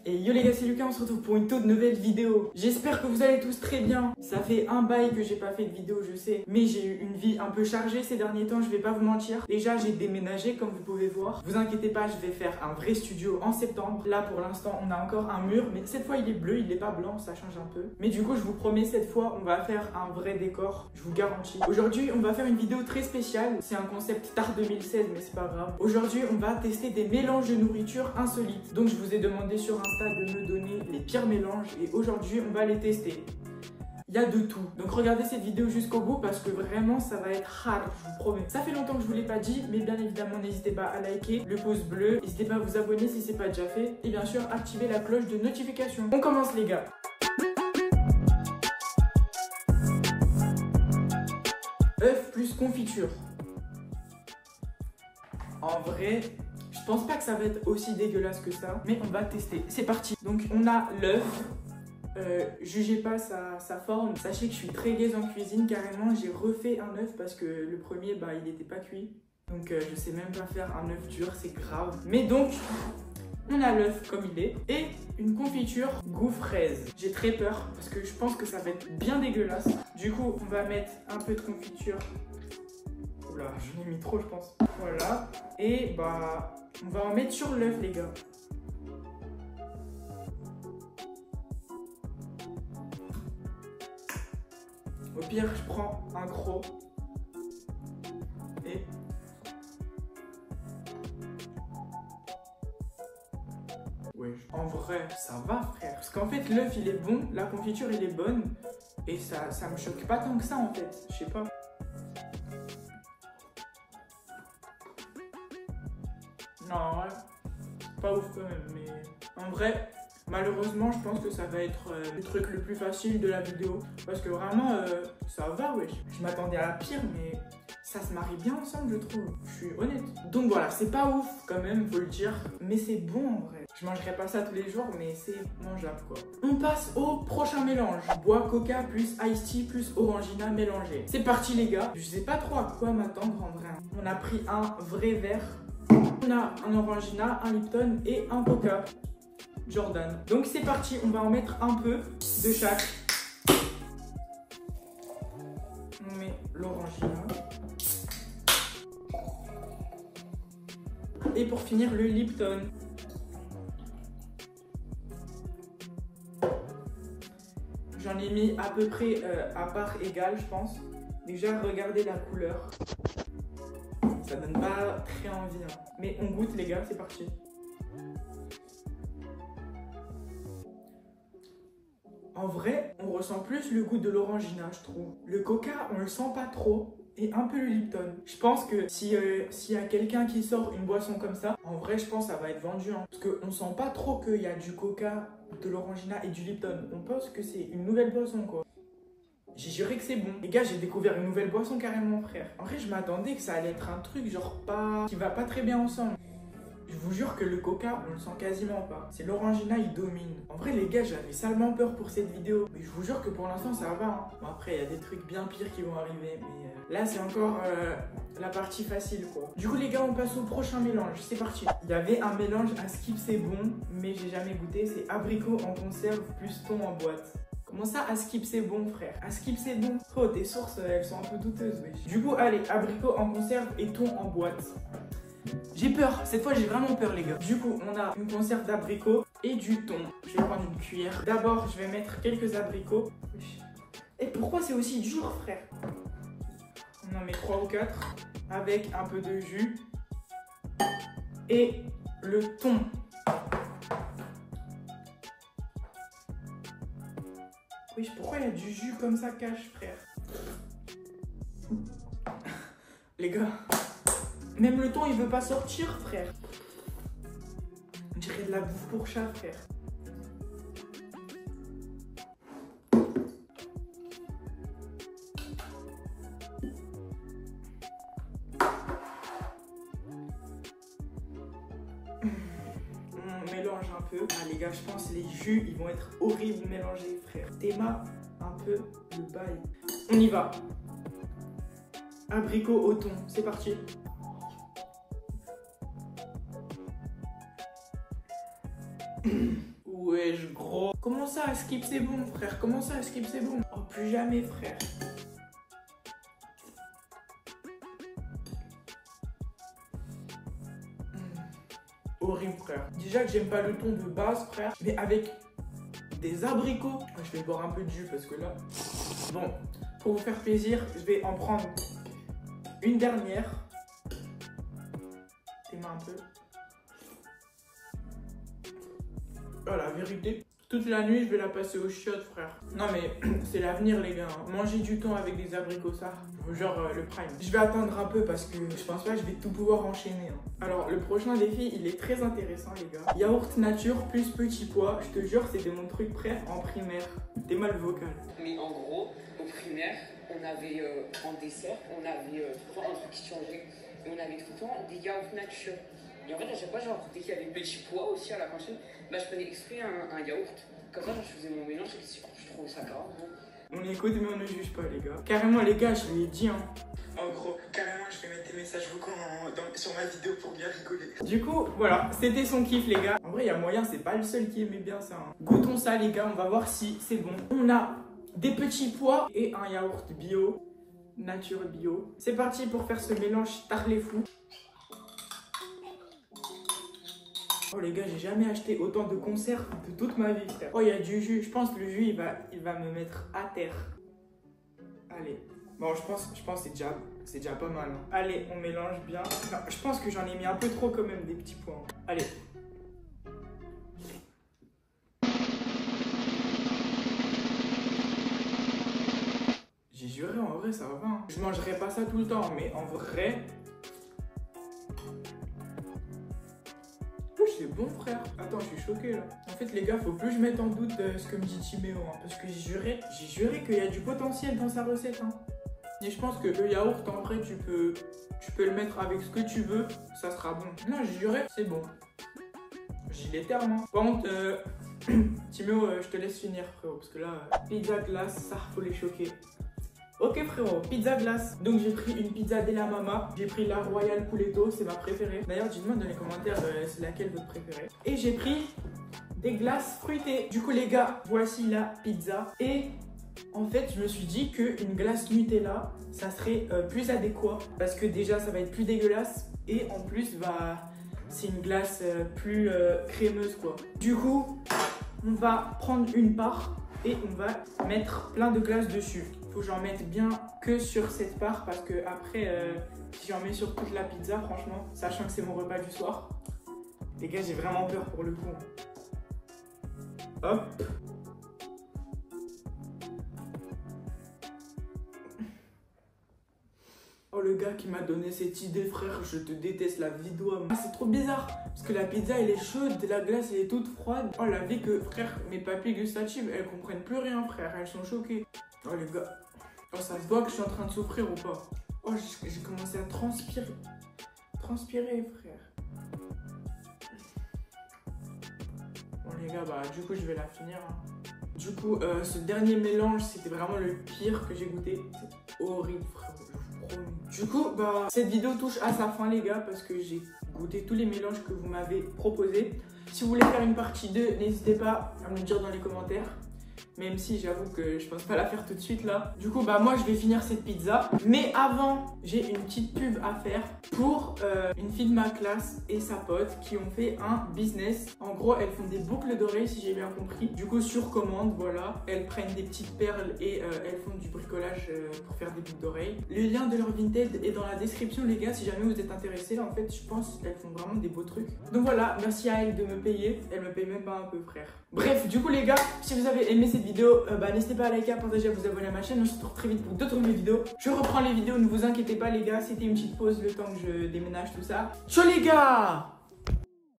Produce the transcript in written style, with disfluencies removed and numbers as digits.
Et yo les gars, c'est Lucas, on se retrouve pour une toute nouvelle vidéo. J'espère que vous allez tous très bien. Ça fait un bail que j'ai pas fait de vidéo, je sais. Mais j'ai eu une vie un peu chargée ces derniers temps, je vais pas vous mentir. Déjà, j'ai déménagé comme vous pouvez voir. Vous inquiétez pas, je vais faire un vrai studio en septembre. Là pour l'instant, on a encore un mur, mais cette fois il est bleu, il est pas blanc, ça change un peu. Mais du coup, je vous promets, cette fois, on va faire un vrai décor, je vous garantis. Aujourd'hui, on va faire une vidéo très spéciale. C'est un concept tard 2016, mais c'est pas grave. Aujourd'hui, on va tester des mélanges de nourriture insolites. Donc je vous ai demandé sur Insta de me donner les pires mélanges et aujourd'hui on va les tester. Il y a de tout, donc regardez cette vidéo jusqu'au bout parce que vraiment ça va être hard, je vous promets. Ça fait longtemps que je vous l'ai pas dit, mais bien évidemment n'hésitez pas à liker, le pouce bleu, n'hésitez pas à vous abonner si c'est pas déjà fait et bien sûr activer la cloche de notification. On commence les gars. œuf plus confiture. En vrai, je pense pas que ça va être aussi dégueulasse que ça, mais on va tester. C'est parti. Donc on a l'œuf. Jugez pas sa forme. Sachez que je suis très gaze en cuisine, carrément. J'ai refait un œuf parce que le premier, bah, il n'était pas cuit. Donc je sais même pas faire un œuf dur, c'est grave. Mais donc, on a l'œuf comme il est et une confiture goût fraise. J'ai très peur parce que je pense que ça va être bien dégueulasse. Du coup, on va mettre un peu de confiture. Oula, j'en ai mis trop, je pense. Voilà. Et bah, on va en mettre sur l'œuf, les gars. Au pire, je prends un croc. Et... ouais, en vrai, ça va, frère. Parce qu'en fait, l'œuf, il est bon. La confiture, il est bonne. Et ça me choque pas tant que ça, en fait. Je sais pas. Non, pas ouf quand même, mais en vrai, malheureusement, je pense que ça va être le truc le plus facile de la vidéo. Parce que vraiment, ça va, wesh. Je m'attendais à la pire, mais ça se marie bien ensemble, je trouve. Je suis honnête. Donc voilà, c'est pas ouf quand même, faut le dire. Mais c'est bon en vrai. Je mangerai pas ça tous les jours, mais c'est mangeable quoi. On passe au prochain mélange. Bois coca plus iced tea plus orangina mélangé. C'est parti les gars. Je sais pas trop à quoi m'attendre en vrai. On a pris un vrai verre. On a un orangina, un Lipton et un coca Jordan. Donc c'est parti, on va en mettre un peu de chaque. On met l'orangina. Et pour finir, le Lipton. J'en ai mis à peu près à part égale, je pense. Déjà, regardez la couleur. Ça donne pas très envie, hein. Mais on goûte les gars, c'est parti. En vrai, on ressent plus le goût de l'orangina, je trouve. Le coca, on le sent pas trop. Et un peu le Lipton. Je pense que s'il y a quelqu'un qui sort une boisson comme ça, en vrai, je pense que ça va être vendu. Hein. Parce qu'on sent pas trop qu'il y a du coca, de l'orangina et du Lipton. On pense que c'est une nouvelle boisson, quoi. J'ai juré que c'est bon. Les gars, j'ai découvert une nouvelle boisson carrément, frère. En vrai, je m'attendais que ça allait être un truc genre pas... qui va pas très bien ensemble. Je vous jure que le coca, on le sent quasiment pas. C'est l'orangina, il domine. En vrai, les gars, j'avais salement peur pour cette vidéo. Mais je vous jure que pour l'instant, ça va. Hein. Bon, après, il y a des trucs bien pires qui vont arriver. Mais là, c'est encore la partie facile, quoi. Du coup, les gars, on passe au prochain mélange. C'est parti. Il y avait un mélange à skip, c'est bon. Mais j'ai jamais goûté. C'est abricot en conserve plus thon en boîte. Comment ça, à skip c'est bon, frère? À skip c'est bon? Oh, tes sources, elles sont un peu douteuses, wesh. Du coup, allez, abricot en conserve et thon en boîte. J'ai peur, cette fois j'ai vraiment peur les gars. Du coup, on a une conserve d'abricot et du thon. Je vais prendre une cuillère. D'abord, je vais mettre quelques abricots. Et pourquoi c'est aussi dur, frère? On en met 3 ou 4 avec un peu de jus et le thon. Oui, pourquoi il y a du jus comme ça cache, frère? Les gars, même le thon, il veut pas sortir, frère. On dirait de la bouffe pour chat, frère. On mélange un peu. Ah les gars, je pense que les jus, ils vont être horribles mélangés, frère. Théma, un peu le bail. On y va. Abricot au thon, c'est parti. wesh, gros. Comment ça, skip c'est bon, frère? Comment ça, skip c'est bon? Oh, plus jamais, frère. Horrible, frère. Déjà que j'aime pas le ton de base, frère. Mais avec des abricots. Je vais boire un peu de jus parce que là... Bon, pour vous faire plaisir, je vais en prendre une dernière. Tes mains un peu. Oh, la vérité, toute la nuit, je vais la passer aux chiottes, frère. Non, mais c'est l'avenir, les gars. Manger du thon avec des abricots, ça. Genre le prime. Je vais attendre un peu parce que je pense pas que je vais tout pouvoir enchaîner. Alors, le prochain défi, il est très intéressant, les gars. Yaourt nature plus petit pois. Je te jure, c'était mon truc prêt en primaire. T'es mal vocal. Mais en gros, au primaire, on avait en dessert, on avait tout le temps un truc qui changeait. Et on avait tout le temps des yaourts nature. Et en fait, à chaque fois, genre, dès qu'il y avait petit pois aussi à la cantine, bah, je prenais exprès un yaourt. Comme ça, je faisais mon mélange et je trouvais ça grave. On écoute, mais on ne juge pas, les gars. Carrément, les gars, je l'ai dit, hein. En gros, carrément, je vais mettre des messages vocaux sur ma vidéo pour bien rigoler. Du coup, voilà, c'était son kiff, les gars. En vrai, il y a moyen, c'est pas le seul qui aimait bien ça. Hein. Goûtons ça, les gars, on va voir si c'est bon. On a des petits pois et un yaourt bio, nature bio. C'est parti pour faire ce mélange tarlé fou. Oh les gars, j'ai jamais acheté autant de conserves de toute ma vie, frère. Oh, il y a du jus. Je pense que le jus, il va me mettre à terre. Allez. Bon, je pense que c'est déjà pas mal. Hein. Allez, on mélange bien. Non, je pense que j'en ai mis un peu trop quand même, des petits pois. Hein. Allez. J'ai juré, en vrai, ça va. Hein. Je mangerai pas ça tout le temps, mais en vrai... C'est bon, frère. Attends, je suis choqué là. En fait, les gars, faut plus que je mette en doute ce que me dit Timéo. Hein, parce que j'ai juré qu'il y a du potentiel dans sa recette. Hein. Et je pense que le yaourt, en vrai, tu peux le mettre avec ce que tu veux. Ça sera bon. Non, j'ai juré, c'est bon. J'ai les termes. Hein. Par contre, Timéo, je te laisse finir, frérot. Parce que là, pizza glace, ça, faut les choquer. Ok frérot, pizza glace. Donc j'ai pris une pizza della Mama. J'ai pris la Royal Pouletto, c'est ma préférée. D'ailleurs, dites-moi dans les commentaires c'est laquelle votre préférée. Et j'ai pris des glaces fruitées. Du coup les gars, voici la pizza. Et en fait, je me suis dit qu'une glace Nutella, ça serait plus adéquat. Parce que déjà, ça va être plus dégueulasse. Et en plus, bah, c'est une glace plus crémeuse quoi. Du coup, on va prendre une part et on va mettre plein de glace dessus. Faut que j'en mette bien que sur cette part parce que après si j'en mets sur toute la pizza, franchement, sachant que c'est mon repas du soir, les gars, j'ai vraiment peur pour le coup. Hop. Oh le gars qui m'a donné cette idée, frère, je te déteste la vidéo. Ah, c'est trop bizarre parce que la pizza elle est chaude, la glace elle est toute froide. Oh la vie que frère, mes papilles gustatives elles comprennent plus rien, frère, elles sont choquées. Oh les gars, oh ça se voit que je suis en train de souffrir ou pas. Oh j'ai commencé à transpirer. Transpirer, frère. Bon les gars, bah du coup je vais la finir. Hein. Du coup ce dernier mélange c'était vraiment le pire que j'ai goûté. C'est horrible, frère. Du coup, bah, cette vidéo touche à sa fin les gars parce que j'ai goûté tous les mélanges que vous m'avez proposés. Si vous voulez faire une partie 2, n'hésitez pas à me le dire dans les commentaires. Même si j'avoue que je pense pas la faire tout de suite là. Du coup, bah moi je vais finir cette pizza. Mais avant, j'ai une petite pub à faire pour une fille de ma classe et sa pote qui ont fait un business. En gros, elles font des boucles d'oreilles si j'ai bien compris. Du coup, sur commande, voilà. Elles prennent des petites perles et elles font du bricolage pour faire des boucles d'oreilles. Le lien de leur Vinted est dans la description les gars si jamais vous êtes intéressés. Là, en fait, je pense qu'elles font vraiment des beaux trucs. Donc voilà, merci à elles de me payer. Elles me payent même pas un peu, frère. Bref, du coup les gars, si vous avez aimé cette vidéo, bah, n'hésitez pas à liker, à partager, à vous abonner à ma chaîne. On se retrouve très vite pour d'autres vidéos. Je reprends les vidéos, ne vous inquiétez pas les gars, c'était une petite pause le temps que je déménage tout ça. Ciao les gars!